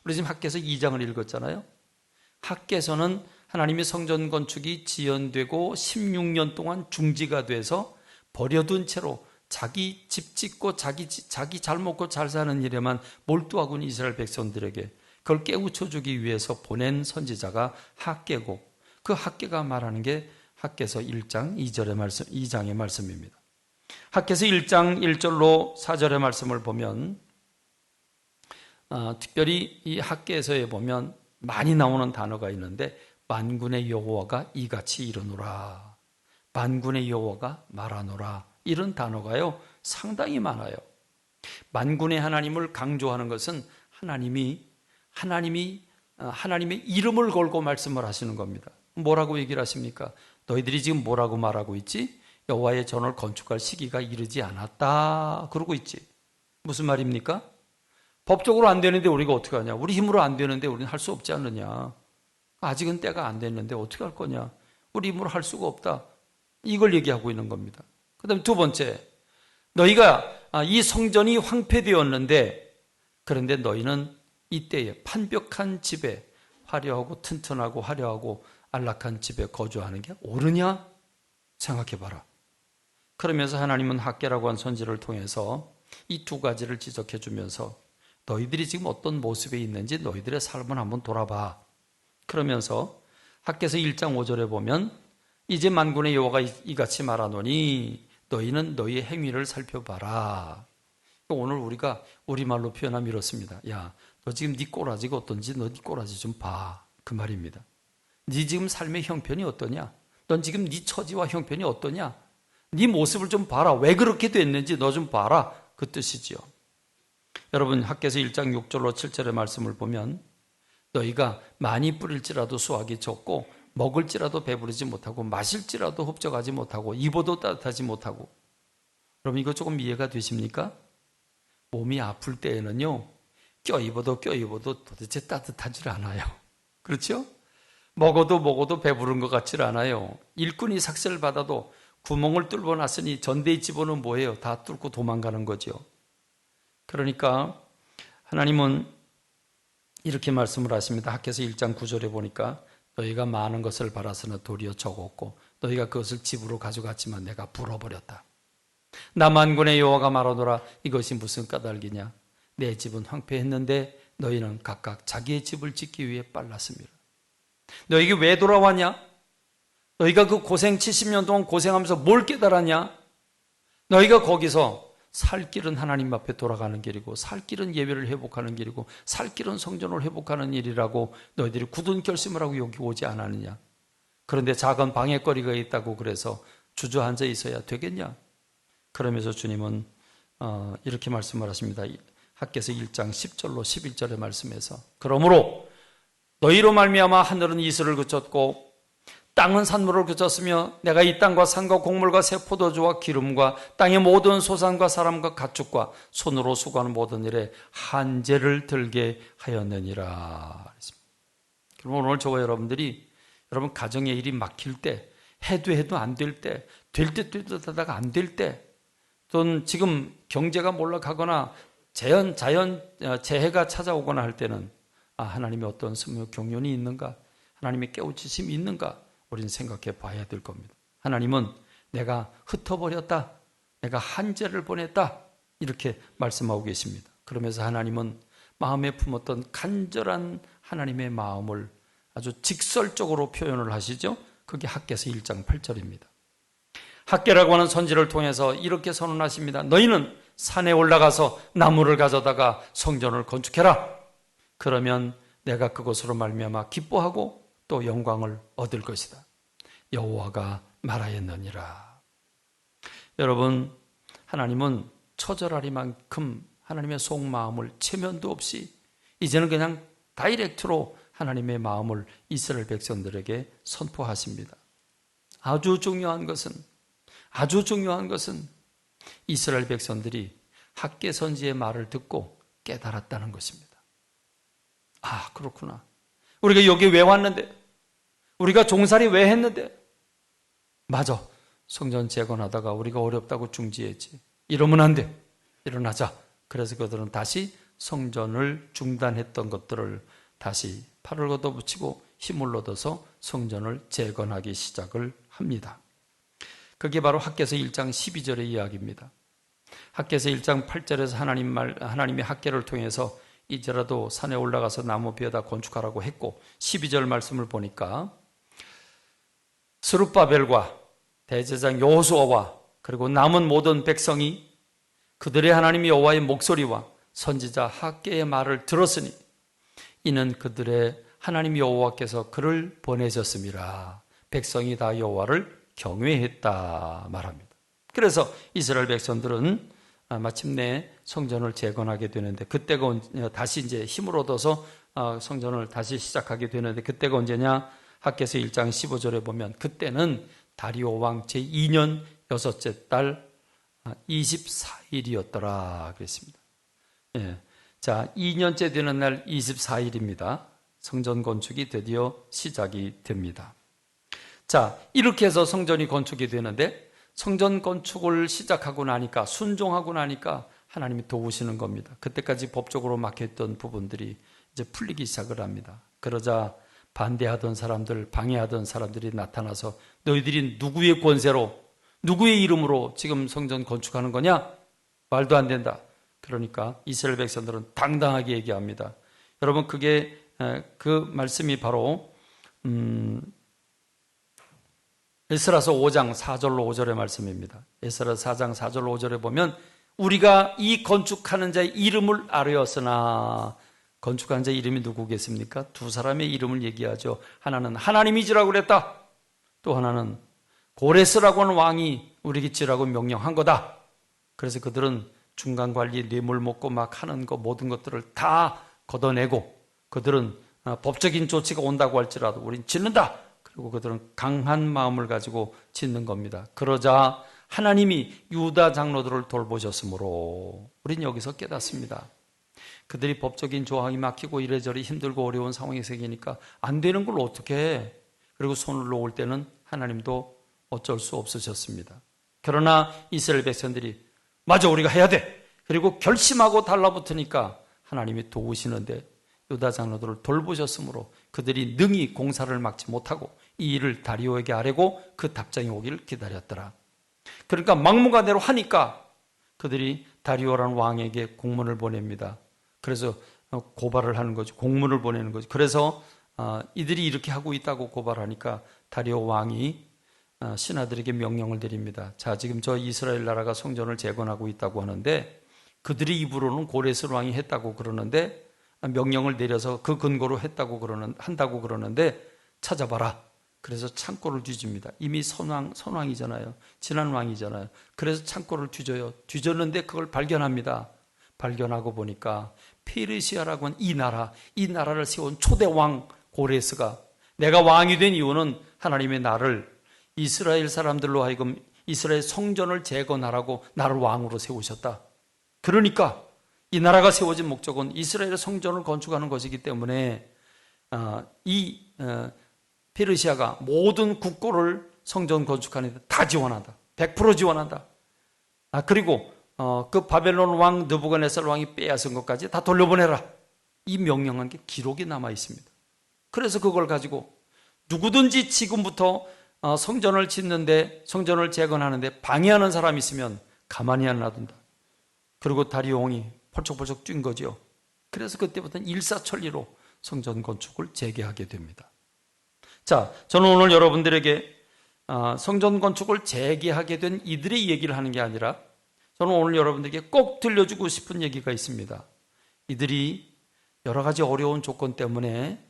우리 지금 학개서 2장을 읽었잖아요. 학개서는 하나님의 성전 건축이 지연되고 16년 동안 중지가 돼서 버려둔 채로 자기 집 짓고 자기 잘 먹고 잘 사는 일에만 몰두하고 있는 이스라엘 백성들에게 그걸 깨우쳐주기 위해서 보낸 선지자가 학개고, 그 학개가 말하는 게 학개서 1장 2장의 말씀입니다. 학개서 1장 1절로 4절의 말씀을 보면 특별히 이 학개서에 보면 많이 나오는 단어가 있는데, 만군의 여호와가 이같이 이르노라, 만군의 여호와가 말하노라, 이런 단어가요 상당히 많아요. 만군의 하나님을 강조하는 것은 하나님의 이름을 걸고 말씀을 하시는 겁니다. 뭐라고 얘기를 하십니까? 너희들이 지금 뭐라고 말하고 있지? 여호와의 전을 건축할 시기가 이르지 않았다 그러고 있지. 무슨 말입니까? 법적으로 안 되는데 우리가 어떻게 하냐? 우리 힘으로 안 되는데 우리는 할 수 없지 않느냐? 아직은 때가 안 됐는데 어떻게 할 거냐? 우리 힘으로 할 수가 없다. 이걸 얘기하고 있는 겁니다. 그 다음에 두 번째, 너희가 이 성전이 황폐되었는데, 그런데 너희는 이때에 판벽한 집에, 화려하고 튼튼하고 화려하고 안락한 집에 거주하는 게 옳으냐? 생각해봐라. 그러면서 하나님은 학개라고 한 선지를 통해서 이 두 가지를 지적해 주면서 너희들이 지금 어떤 모습에 있는지 너희들의 삶을 한번 돌아봐. 그러면서 학개서 1장 5절에 보면 이제 만군의 여호와가 이같이 말하노니 너희는 너희의 행위를 살펴봐라. 오늘 우리가 우리말로 표현하면 이렇습니다. 야, 너 지금 네 꼬라지가 어떤지 너 네 꼬라지 좀 봐. 그 말입니다. 네 지금 삶의 형편이 어떠냐? 넌 지금 네 처지와 형편이 어떠냐? 네 모습을 좀 봐라. 왜 그렇게 됐는지 너 좀 봐라. 그 뜻이지요. 여러분, 학개서 1장 6절로 7절의 말씀을 보면 너희가 많이 뿌릴지라도 수확이 적고 먹을지라도 배부르지 못하고 마실지라도 흡족하지 못하고 입어도 따뜻하지 못하고. 여러분, 이거 조금 이해가 되십니까? 몸이 아플 때에는요, 껴입어도 도대체 따뜻하지 않아요. 그렇죠? 먹어도 배부른 것 같지 않아요. 일꾼이 삭슬을 받아도 구멍을 뚫어 놨으니 전대에 집어는 뭐예요? 다 뚫고 도망가는 거죠. 그러니까 하나님은 이렇게 말씀을 하십니다. 학개서 1장 9절에 보니까 너희가 많은 것을 바라서는 도리어 적었고 너희가 그것을 집으로 가져갔지만 내가 불어버렸다. 나 만군의 여호와가 말하노라, 이것이 무슨 까닭이냐? 내 집은 황폐했는데 너희는 각각 자기의 집을 짓기 위해 빨랐습니다. 너희에게 왜 돌아왔냐? 너희가 그 고생 70년 동안 고생하면서 뭘 깨달았냐? 너희가 거기서 살 길은 하나님 앞에 돌아가는 길이고 살 길은 예배를 회복하는 길이고 살 길은 성전을 회복하는 일이라고 너희들이 굳은 결심을 하고 여기 오지 않았느냐? 그런데 작은 방해거리가 있다고 그래서 주저앉아 있어야 되겠냐? 그러면서 주님은 이렇게 말씀을 하십니다. 학개서 1장 10절로 11절의 말씀에서 그러므로 너희로 말미암아 하늘은 이슬을 그쳤고 땅은 산물을 그쳤으며 내가 이 땅과 산과 곡물과 새 포도주와 기름과 땅의 모든 소산과 사람과 가축과 손으로 수고하는 모든 일에 한제를 들게 하였느니라. 그럼 오늘 저와 여러분들이 여러분 가정의 일이 막힐 때, 해도 안 될 때, 될 때 하다가 안 될 때, 또는 지금 경제가 몰락하거나 재해가 찾아오거나 할 때는 하나님의 어떤 섭리 경륜이 있는가? 하나님의 깨우치심이 있는가? 우리는 생각해 봐야 될 겁니다. 하나님은 내가 흩어버렸다, 내가 한죄를 보냈다, 이렇게 말씀하고 계십니다. 그러면서 하나님은 마음에 품었던 간절한 하나님의 마음을 아주 직설적으로 표현을 하시죠. 그게 학개서 1장 8절입니다. 학개라고 하는 선지를 통해서 이렇게 선언하십니다. 너희는 산에 올라가서 나무를 가져다가 성전을 건축해라. 그러면 내가 그것으로 말미암아 기뻐하고 또 영광을 얻을 것이다. 여호와가 말하였느니라. 여러분, 하나님은 처절하리만큼 하나님의 속마음을 체면도 없이 이제는 그냥 다이렉트로 하나님의 마음을 이스라엘 백성들에게 선포하십니다. 아주 중요한 것은 이스라엘 백성들이 학개 선지의 말을 듣고 깨달았다는 것입니다. 아, 그렇구나. 우리가 여기 왜 왔는데? 우리가 종살이 왜 했는데? 맞아. 성전 재건하다가 우리가 어렵다고 중지했지. 이러면 안 돼. 일어나자. 그래서 그들은 다시 성전을 중단했던 것들을 다시 팔을 걷어붙이고 힘을 얻어서 성전을 재건하기 시작을 합니다. 그게 바로 학개서 1장 12절의 이야기입니다. 학개서 1장 8절에서 하나님이 학개를 통해서 이제라도 산에 올라가서 나무 벼다 건축하라고 했고, 12절 말씀을 보니까 스룹바벨과 대제사장 여호수아와 그리고 남은 모든 백성이 그들의 하나님 여호와의 목소리와 선지자 학개의 말을 들었으니 이는 그들의 하나님 여호와께서 그를 보내셨음이라. 백성이 다 여호와를 경외했다 말합니다. 그래서 이스라엘 백성들은 마침내 성전을 재건하게 되는데, 그때가 다시 이제 힘을 얻어서 성전을 다시 시작하게 되는데, 그때가 언제냐? 학개서 1장 15절에 보면 그때는 다리오 왕 제2년 여섯째 달 24일이었더라 그랬습니다. 예. 자, 2년째 되는 날 24일입니다. 성전 건축이 드디어 시작이 됩니다. 자, 이렇게 해서 성전이 건축이 되는데, 성전 건축을 시작하고 나니까, 순종하고 나니까 하나님이 도우시는 겁니다. 그때까지 법적으로 막혔던 부분들이 이제 풀리기 시작을 합니다. 그러자 반대하던 사람들, 방해하던 사람들이 나타나서 너희들이 누구의 권세로, 누구의 이름으로 지금 성전 건축하는 거냐? 말도 안 된다. 그러니까 이스라엘 백성들은 당당하게 얘기합니다. 여러분, 그게 그 말씀이 바로 에스라서 5장 4절로 5절의 말씀입니다. 에스라서 4장 4절로 5절에 보면 우리가 이 건축하는 자의 이름을 알았으나, 건축하는 자의 이름이 누구겠습니까? 두 사람의 이름을 얘기하죠. 하나는 하나님이지라고 그랬다. 또 하나는 고레스라고 하는 왕이 우리에게 지라고 명령한 거다. 그래서 그들은 중간관리, 뇌물 먹고 막 하는 거, 모든 것들을 다 걷어내고, 그들은 법적인 조치가 온다고 할지라도 우린 짓는다. 그리고 그들은 강한 마음을 가지고 짓는 겁니다. 그러자 하나님이 유다 장로들을 돌보셨으므로 우린 여기서 깨닫습니다. 그들이 법적인 조항이 막히고 이래저래 힘들고 어려운 상황이 생기니까 안 되는 걸 어떻게 해? 그리고 손을 놓을 때는 하나님도 어쩔 수 없으셨습니다. 그러나 이스라엘 백성들이 맞아, 우리가 해야 돼. 그리고 결심하고 달라붙으니까 하나님이 도우시는데, 유다 장로들을 돌보셨으므로 그들이 능히 공사를 막지 못하고 이 일을 다리오에게 아뢰고 그 답장이 오기를 기다렸더라. 그러니까 막무가내로 하니까 그들이 다리오라는 왕에게 공문을 보냅니다. 그래서 고발을 하는 거죠. 공문을 보내는 거죠. 그래서 이들이 이렇게 하고 있다고 고발하니까 다리오 왕이 신하들에게 명령을 드립니다. 자, 지금 저 이스라엘 나라가 성전을 재건하고 있다고 하는데, 그들의 입으로는 고레스 왕이 했다고 그러는데, 명령을 내려서 그 근거로 한다고 그러는데 찾아봐라. 그래서 창고를 뒤집니다. 이미 선왕이잖아요. 지난 왕이잖아요. 그래서 창고를 뒤져요. 뒤졌는데 그걸 발견합니다. 발견하고 보니까 페르시아라고 하는 이 나라를 세운 초대 왕 고레스가, 내가 왕이 된 이유는 하나님의 나를 이스라엘 사람들로 하여금 이스라엘 성전을 재건하라고 나를 왕으로 세우셨다. 그러니까 이 나라가 세워진 목적은 이스라엘의 성전을 건축하는 것이기 때문에 페르시아가 모든 국고를 성전 건축하는 데 다 지원한다. 100% 지원한다. 그리고 그 바벨론 왕 느부갓네살 왕이 빼앗은 것까지 다 돌려보내라. 이 명령한 게 기록이 남아 있습니다. 그래서 그걸 가지고 누구든지 지금부터 성전을 짓는데, 성전을 재건하는데 방해하는 사람이 있으면 가만히 안 놔둔다. 그리고 다리오 왕이 펄쩍펄쩍 뛴 거죠. 그래서 그때부터는 일사천리로 성전 건축을 재개하게 됩니다. 자, 저는 오늘 여러분들에게 성전 건축을 재개하게 된 이들의 얘기를 하는 게 아니라, 저는 오늘 여러분들에게 꼭 들려주고 싶은 얘기가 있습니다. 이들이 여러 가지 어려운 조건 때문에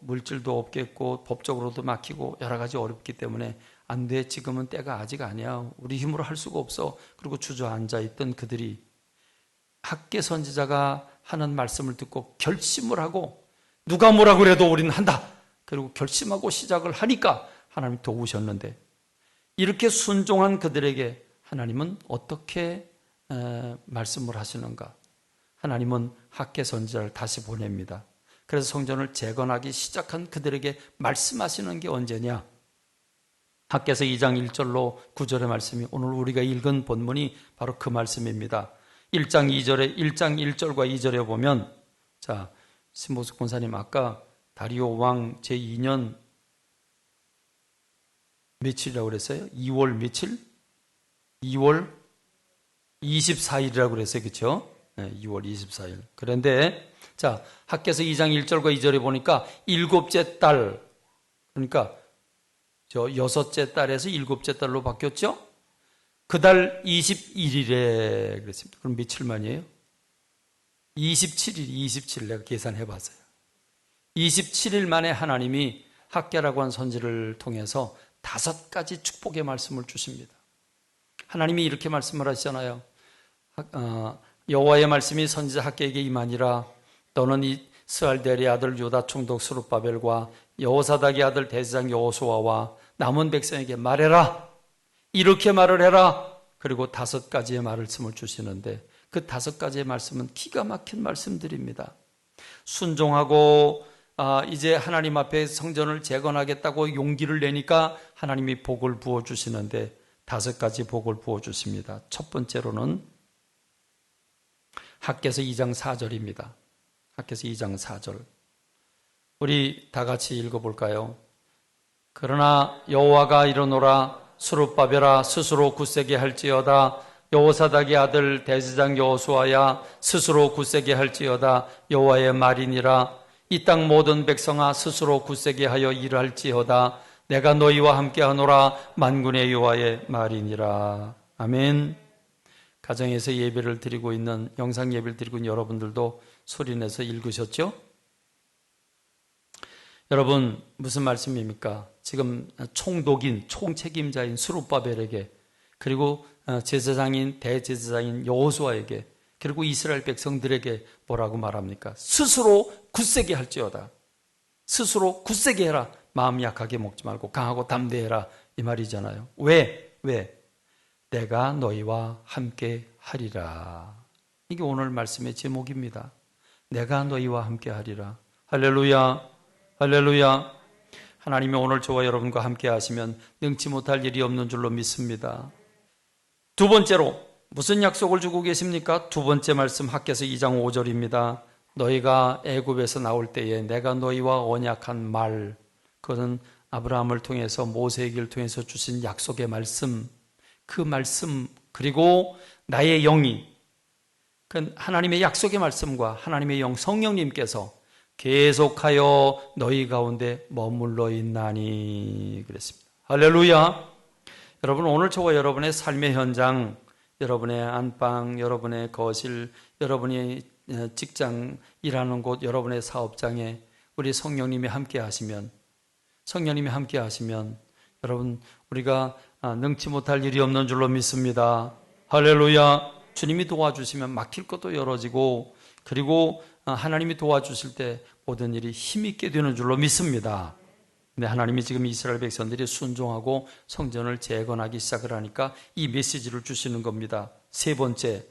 물질도 없겠고 법적으로도 막히고 여러 가지 어렵기 때문에 안 돼, 지금은 때가 아직 아니야, 우리 힘으로 할 수가 없어, 그리고 주저앉아 있던 그들이 학개 선지자가 하는 말씀을 듣고 결심을 하고, 누가 뭐라 그래도 우리는 한다, 그리고 결심하고 시작을 하니까 하나님이 도우셨는데, 이렇게 순종한 그들에게 하나님은 어떻게 말씀을 하시는가? 하나님은 학개 선지자를 다시 보냅니다. 그래서 성전을 재건하기 시작한 그들에게 말씀하시는 게 언제냐? 학개서 2장 1절로 9절의 말씀이, 오늘 우리가 읽은 본문이 바로 그 말씀입니다. 1장 2절에 1장 1절과 2절에 보면 자, 신보숙 권사님 아까 다리오 왕 제2년 며칠이라고 그랬어요? 2월 며칠? 2월 24일이라고 그랬어요. 그렇죠? 네, 2월 24일. 그런데 자, 학개서 2장 1절과 2절에 보니까 일곱째 달, 그러니까 저 여섯째 달에서 일곱째 달로 바뀌었죠? 그 달 21일에 그랬습니다. 그럼 며칠 만이에요? 27일 내가 계산해 봤어요. 27일 만에 하나님이 학개라고 한 선지를 통해서 5가지 축복의 말씀을 주십니다. 하나님이 이렇게 말씀을 하시잖아요. 여호와의 말씀이 선지자 학개에게 임하니라. 너는 이스라엘의 아들 유다 총독 스룹바벨과 여호사닥의 아들 대제사장 여호수아와 남은 백성에게 말해라. 이렇게 말을 해라. 그리고 5가지의 말씀을 주시는데 그 5가지의 말씀은 기가 막힌 말씀들입니다. 순종하고 이제 하나님 앞에 성전을 재건하겠다고 용기를 내니까 하나님이 복을 부어주시는데 5가지 복을 부어주십니다. 첫 번째로는 학개서 2장 4절입니다. 학개서 2장 4절. 우리 다 같이 읽어볼까요? 그러나 여호와가 이르노라. 스룹바벨아 스스로 굳세게 할지어다. 여호사닥의 아들 대제사장 여호수아야 스스로 굳세게 할지어다. 여호와의 말이니라. 이 땅 모든 백성아 스스로 굳세게 하여 일할지어다. 내가 너희와 함께하노라. 만군의 여호와의 말이니라. 아멘. 가정에서 예배를 드리고 있는, 영상 예배를 드리고 있는 여러분들도 소리내서 읽으셨죠? 여러분, 무슨 말씀입니까? 지금 총독인, 총책임자인 스룹바벨에게, 그리고 제사장인, 대제사장인 여호수아에게, 그리고 이스라엘 백성들에게 뭐라고 말합니까? 스스로 굳세게 할지어다. 스스로 굳세게 해라. 마음 약하게 먹지 말고 강하고 담대해라. 이 말이잖아요. 왜? 내가 너희와 함께 하리라. 이게 오늘 말씀의 제목입니다. 내가 너희와 함께 하리라. 할렐루야. 할렐루야. 하나님이 오늘 저와 여러분과 함께 하시면 능치 못할 일이 없는 줄로 믿습니다. 두 번째로 무슨 약속을 주고 계십니까? 두 번째 말씀 학개서 2장 5절입니다. 너희가 애굽에서 나올 때에 내가 너희와 언약한 말, 그것은 아브라함을 통해서 모세에게를 통해서 주신 약속의 말씀, 그 말씀, 그리고 나의 영이, 그 하나님의 약속의 말씀과 하나님의 영 성령님께서 계속하여 너희 가운데 머물러 있나니 그랬습니다. 할렐루야. 여러분, 오늘 저와 여러분의 삶의 현장, 여러분의 안방, 여러분의 거실, 여러분이 직장 일하는 곳, 여러분의 사업장에 우리 성령님이 함께 하시면, 여러분, 우리가 능치 못할 일이 없는 줄로 믿습니다. 할렐루야. 주님이 도와주시면 막힐 것도 열어지고, 그리고 하나님이 도와주실 때 모든 일이 힘있게 되는 줄로 믿습니다. 근데 하나님이 지금 이스라엘 백성들이 순종하고 성전을 재건하기 시작을 하니까 이 메시지를 주시는 겁니다. 세 번째,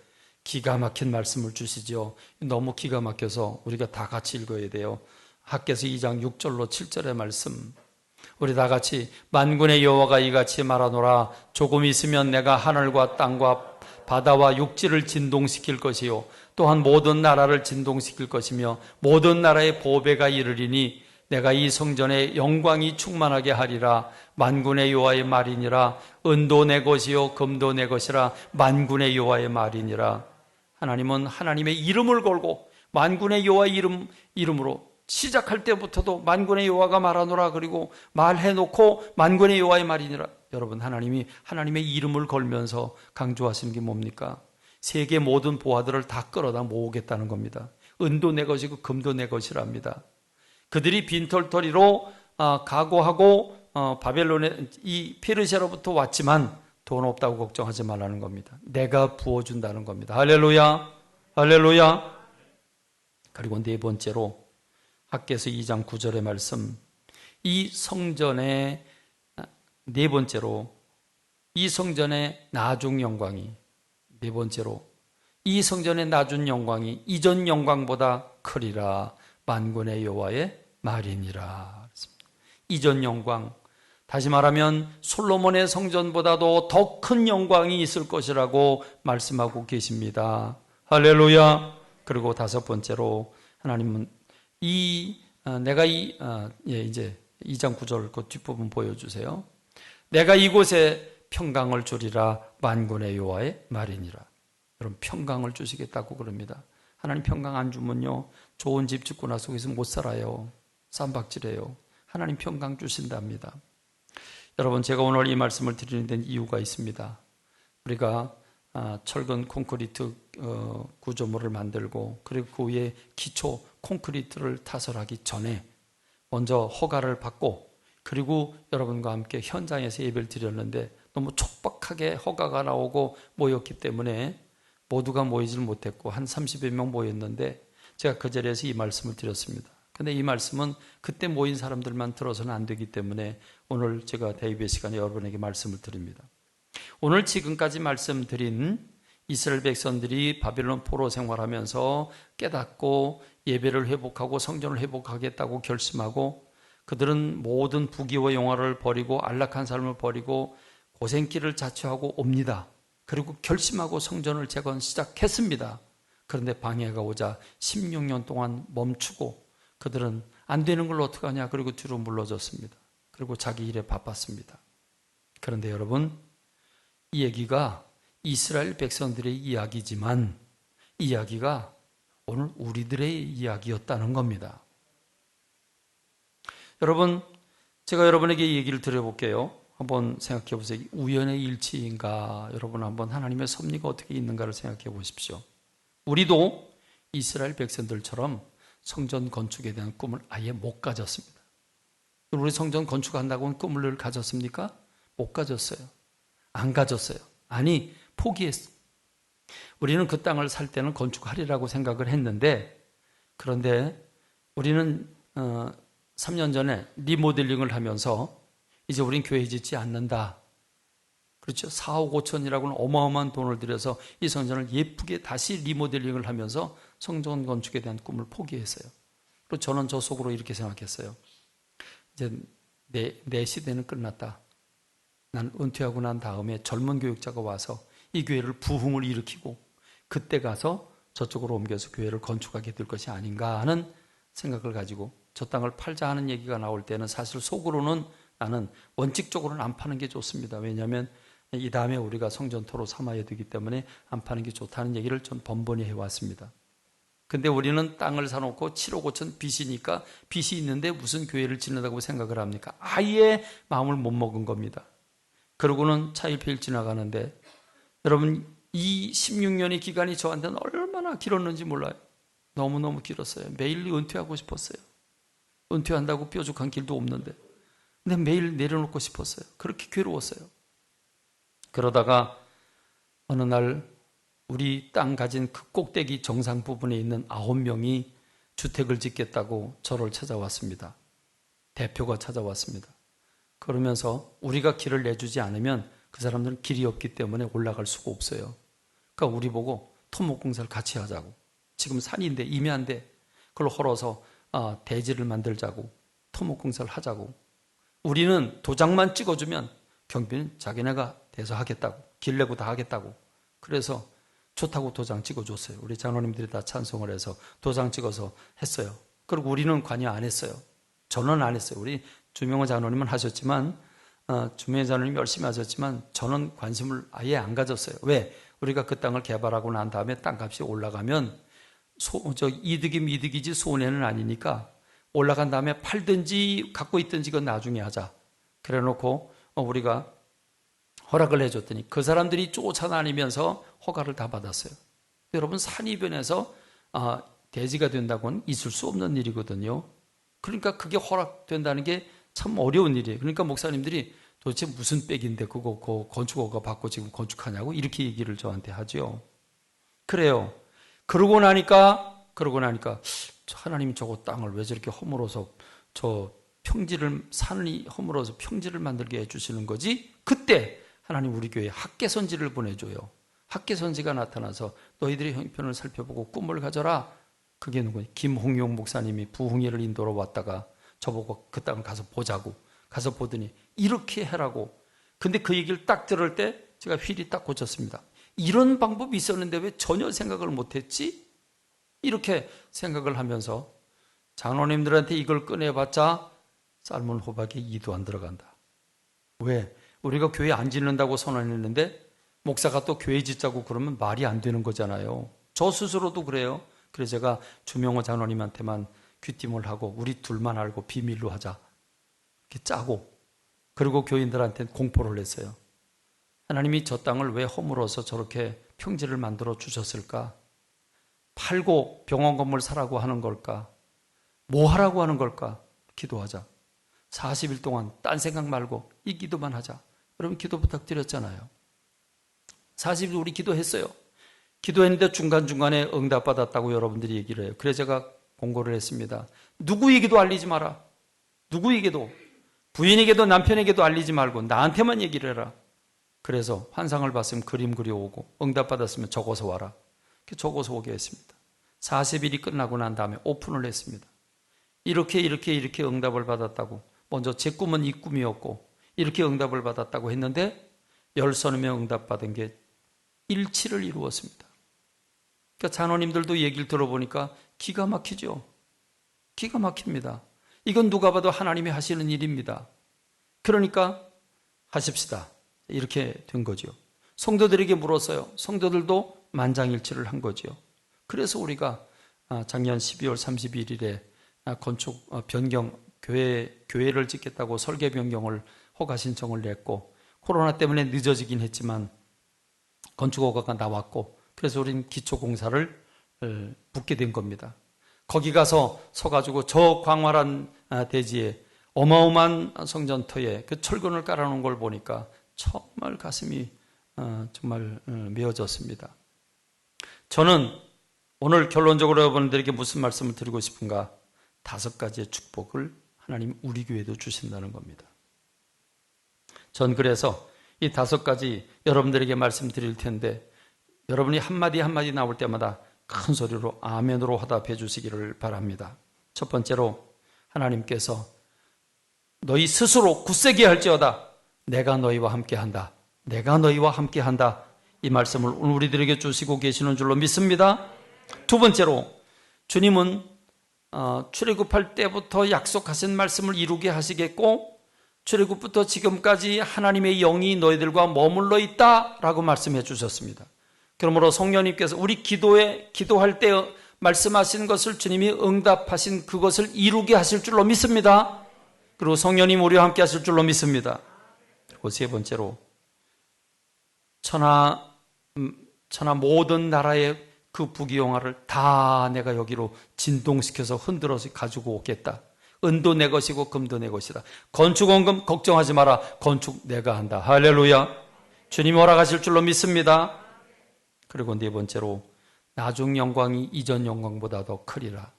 기가 막힌 말씀을 주시죠. 너무 기가 막혀서 우리가 다 같이 읽어야 돼요. 학개서 2장 6절로 7절의 말씀. 우리 다 같이 만군의 여호와가 이같이 말하노라. 조금 있으면 내가 하늘과 땅과 바다와 육지를 진동시킬 것이요 또한 모든 나라를 진동시킬 것이며 모든 나라의 보배가 이르리니 내가 이 성전에 영광이 충만하게 하리라. 만군의 여호와의 말이니라. 은도 내 것이요 금도 내 것이라. 만군의 여호와의 말이니라. 하나님은 하나님의 이름을 걸고 만군의 여호와의 이름으로 시작할 때부터도 만군의 여호와가 말하노라 그리고 말해놓고 만군의 여호와의 말이니라. 여러분, 하나님이 하나님의 이름을 걸면서 강조하시는 게 뭡니까? 세계 모든 보화들을 다 끌어다 모으겠다는 겁니다. 은도 내 것이고 금도 내 것이랍니다. 그들이 빈털터리로 각오하고 바벨론의 이 페르시아로부터 왔지만 돈 없다고 걱정하지 말라는 겁니다. 내가 부어준다는 겁니다. 할렐루야. 할렐루야. 그리고 네 번째로 학개서 2장 9절의 말씀, 이 성전의 네 번째로 이 성전의 나중 영광이, 네 번째로 이 성전의 낮은 영광이 이전 영광보다 크리라. 만군의 여호와의 말이니라. 이전 영광, 다시 말하면 솔로몬의 성전보다도 더 큰 영광이 있을 것이라고 말씀하고 계십니다. 할렐루야. 그리고 다섯 번째로 하나님은 내가 이제 2장 9절 그 뒷부분 보여주세요. 내가 이곳에 평강을 주리라 만군의 여호와의 말이니라. 여러분 평강을 주시겠다고 그럽니다. 하나님 평강 안 주면요 좋은 집 짓고 나서 거기서 못 살아요. 쌈박질해요. 하나님 평강 주신답니다. 여러분 제가 오늘 이 말씀을 드리는 데는 이유가 있습니다. 우리가 철근 콘크리트 구조물을 만들고 그리고 그 위에 기초 콘크리트를 타설하기 전에 먼저 허가를 받고 그리고 여러분과 함께 현장에서 예배를 드렸는데 너무 촉박하게 허가가 나오고 모였기 때문에 모두가 모이질 못했고 한 30여 명 모였는데 제가 그 자리에서 이 말씀을 드렸습니다. 근데 이 말씀은 그때 모인 사람들만 들어서는 안 되기 때문에 오늘 제가 대입의 시간에 여러분에게 말씀을 드립니다. 오늘 지금까지 말씀드린 이스라엘 백성들이 바빌론 포로 생활하면서 깨닫고 예배를 회복하고 성전을 회복하겠다고 결심하고 그들은 모든 부귀와 영화를 버리고 안락한 삶을 버리고 고생길을 자처하고 옵니다. 그리고 결심하고 성전을 재건 시작했습니다. 그런데 방해가 오자 16년 동안 멈추고 그들은 안 되는 걸 어떡하냐 그리고 뒤로 물러졌습니다. 그리고 자기 일에 바빴습니다. 그런데 여러분 이 얘기가 이스라엘 백성들의 이야기지만 이 이야기가 오늘 우리들의 이야기였다는 겁니다. 여러분 제가 여러분에게 이 얘기를 드려볼게요. 한번 생각해 보세요. 우연의 일치인가? 여러분 한번 하나님의 섭리가 어떻게 있는가를 생각해 보십시오. 우리도 이스라엘 백성들처럼 성전 건축에 대한 꿈을 아예 못 가졌습니다. 우리 성전 건축한다고는 꿈을 가졌습니까? 못 가졌어요. 안 가졌어요. 아니 포기했어요. 우리는 그 땅을 살 때는 건축하리라고 생각을 했는데 그런데 우리는 3년 전에 리모델링을 하면서 이제 우린 교회 짓지 않는다. 그렇죠. 4억 5천이라고는 어마어마한 돈을 들여서 이 성전을 예쁘게 다시 리모델링을 하면서 성전 건축에 대한 꿈을 포기했어요. 그리고 저는 저 속으로 이렇게 생각했어요. 이제 내 시대는 끝났다. 난 은퇴하고 난 다음에 젊은 교육자가 와서 이 교회를 부흥을 일으키고 그때 가서 저쪽으로 옮겨서 교회를 건축하게 될 것이 아닌가 하는 생각을 가지고 저 땅을 팔자 하는 얘기가 나올 때는 사실 속으로는 나는 원칙적으로는 안 파는 게 좋습니다. 왜냐하면 이 다음에 우리가 성전토로 삼아야 되기 때문에 안 파는 게 좋다는 얘기를 전 번번이 해왔습니다. 근데 우리는 땅을 사놓고 7억 5천 빚이니까 빚이 있는데 무슨 교회를 짓는다고 생각을 합니까? 아예 마음을 못 먹은 겁니다. 그러고는 차일피일 지나가는데 여러분 이 16년의 기간이 저한테는 얼마나 길었는지 몰라요. 너무너무 길었어요. 매일 은퇴하고 싶었어요. 은퇴한다고 뾰족한 길도 없는데 근데 매일 내려놓고 싶었어요. 그렇게 괴로웠어요. 그러다가 어느 날 우리 땅 가진 그 꼭대기 정상 부분에 있는 9명이 주택을 짓겠다고 저를 찾아왔습니다. 대표가 찾아왔습니다. 그러면서 우리가 길을 내주지 않으면 그 사람들은 길이 없기 때문에 올라갈 수가 없어요. 그러니까 우리 보고 토목공사를 같이 하자고. 지금 산인데 임야인데 그걸 헐어서 대지를 만들자고 토목공사를 하자고. 우리는 도장만 찍어주면 경비는 자기네가 대서 하겠다고 길 내고 다 하겠다고. 그래서 좋다고 도장 찍어줬어요. 우리 장로님들이 다 찬송을 해서 도장 찍어서 했어요. 그리고 우리는 관여 안 했어요. 저는 안 했어요. 우리 주명호 장로님은 하셨지만 주명호 장로님 열심히 하셨지만 저는 관심을 아예 안 가졌어요. 왜? 우리가 그 땅을 개발하고 난 다음에 땅값이 올라가면 이득이지 손해는 아니니까 올라간 다음에 팔든지 갖고 있든지 그건 나중에 하자. 그래 놓고 우리가 허락을 해줬더니 그 사람들이 쫓아다니면서 허가를 다 받았어요. 여러분 산이변에서 대지가 된다고는 있을 수 없는 일이거든요. 그러니까 그게 허락된다는 게 참 어려운 일이에요. 그러니까 목사님들이 도대체 무슨 빽인데 그거 건축허가 받고 지금 건축하냐고 이렇게 얘기를 저한테 하죠. 그래요. 그러고 나니까 하나님이 저거 땅을 왜 저렇게 허물어서 저 평지를 산이 허물어서 평지를 만들게 해주시는 거지? 그때 하나님 우리 교회에 학개선지를 보내줘요. 학개선지가 나타나서 너희들의 형편을 살펴보고 꿈을 가져라. 그게 누구냐? 김홍용 목사님이 부흥회를 인도로 왔다가 저보고 그 땅을 가서 보자고. 가서 보더니 이렇게 해라고. 근데 그 얘기를 딱 들을 때 제가 휠이 딱 고쳤습니다. 이런 방법이 있었는데 왜 전혀 생각을 못했지? 이렇게 생각을 하면서 장로님들한테 이걸 꺼내봤자 삶은 호박에 이도 안 들어간다. 왜? 우리가 교회 안 짓는다고 선언했는데 목사가 또 교회 짓자고 그러면 말이 안 되는 거잖아요. 저 스스로도 그래요. 그래서 제가 주명호 장로님한테만 귀띔을 하고 우리 둘만 알고 비밀로 하자. 이렇게 짜고 그리고 교인들한테 공포를 했어요. 하나님이 저 땅을 왜 허물어서 저렇게 평지를 만들어 주셨을까? 팔고 병원 건물 사라고 하는 걸까? 뭐 하라고 하는 걸까? 기도하자. 40일 동안 딴 생각 말고 이 기도만 하자. 여러분 기도 부탁드렸잖아요. 40일 우리 기도했어요. 기도했는데 중간중간에 응답받았다고 여러분들이 얘기를 해요. 그래서 제가 공고를 했습니다. 누구에게도 알리지 마라. 누구에게도. 부인에게도 남편에게도 알리지 말고 나한테만 얘기를 해라. 그래서 환상을 봤으면 그림 그려오고 응답받았으면 적어서 와라. 이렇게 적어서 오게 했습니다. 40일이 끝나고 난 다음에 오픈을 했습니다. 이렇게 응답을 받았다고. 먼저 제 꿈은 이 꿈이었고 이렇게 응답을 받았다고 했는데 10서너 응답받은 게 일치를 이루었습니다. 그러니까 장로님들도 얘기를 들어보니까 기가 막히죠. 기가 막힙니다. 이건 누가 봐도 하나님이 하시는 일입니다. 그러니까 하십시다. 이렇게 된 거죠. 성도들에게 물었어요. 성도들도 만장일치를 한 거죠. 그래서 우리가 작년 12월 31일에 건축 변경 교회를 짓겠다고 설계 변경을 허가 신청을 냈고 코로나 때문에 늦어지긴 했지만 건축 허가가 나왔고 그래서 우리는 기초공사를 붙게 된 겁니다. 거기 가서 서가지고 저 광활한 대지에 어마어마한 성전터에 그 철근을 깔아놓은 걸 보니까 정말 가슴이 정말 메어졌습니다. 저는 오늘 결론적으로 여러분들에게 무슨 말씀을 드리고 싶은가? 5가지의 축복을 하나님 우리 교회도 주신다는 겁니다. 전 그래서 이 5가지 여러분들에게 말씀드릴 텐데 여러분이 한마디 한마디 나올 때마다 큰 소리로 아멘으로 화답해 주시기를 바랍니다. 첫 번째로 하나님께서 너희 스스로 굳세게 할지어다 내가 너희와 함께한다. 내가 너희와 함께한다. 이 말씀을 오늘 우리들에게 주시고 계시는 줄로 믿습니다. 두 번째로 주님은 출애굽할 때부터 약속하신 말씀을 이루게 하시겠고 출애굽부터 지금까지 하나님의 영이 너희들과 머물러 있다라고 말씀해 주셨습니다. 그러므로 성령님께서 우리 기도할 때 말씀하신 것을 주님이 응답하신 그것을 이루게 하실 줄로 믿습니다. 그리고 성령님 우리와 함께 하실 줄로 믿습니다. 그리고 세 번째로 천하 모든 나라의 그 부귀영화를 다 내가 여기로 진동시켜서 흔들어서 가지고 오겠다. 은도 내 것이고 금도 내 것이다. 건축원금 걱정하지 마라. 건축 내가 한다. 할렐루야. 주님이 허락하실 줄로 믿습니다. 그리고 네 번째로 나중 영광이 이전 영광보다 더 크리라.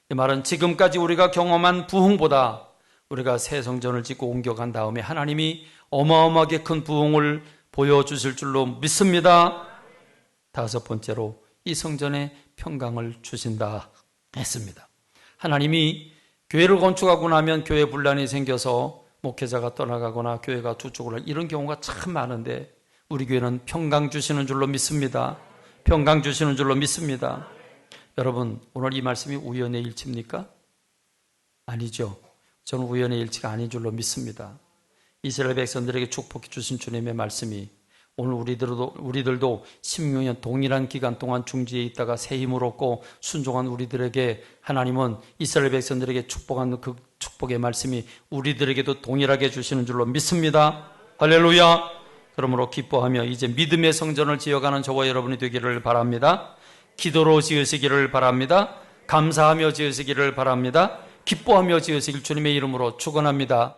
이 말은 지금까지 우리가 경험한 부흥보다 우리가 새 성전을 짓고 옮겨간 다음에 하나님이 어마어마하게 큰 부흥을 보여주실 줄로 믿습니다. 5번째로 이 성전에 평강을 주신다 했습니다. 하나님이 교회를 건축하고 나면 교회 분란이 생겨서 목회자가 떠나가거나 교회가 두쪽을 할 이런 경우가 참 많은데 우리 교회는 평강 주시는 줄로 믿습니다. 평강 주시는 줄로 믿습니다. 여러분 오늘 이 말씀이 우연의 일치입니까? 아니죠. 저는 우연의 일치가 아닌 줄로 믿습니다. 이스라엘 백성들에게 축복해 주신 주님의 말씀이 오늘 우리들도 16년 동일한 기간 동안 중지에 있다가 새 힘을 얻고 순종한 우리들에게 하나님은 이스라엘 백성들에게 축복한 그 축복의 말씀이 우리들에게도 동일하게 주시는 줄로 믿습니다. 할렐루야. 그러므로 기뻐하며 이제 믿음의 성전을 지어가는 저와 여러분이 되기를 바랍니다. 기도로 지으시기를 바랍니다. 감사하며 지으시기를 바랍니다. 기뻐하며 지으시길 주님의 이름으로 축원합니다.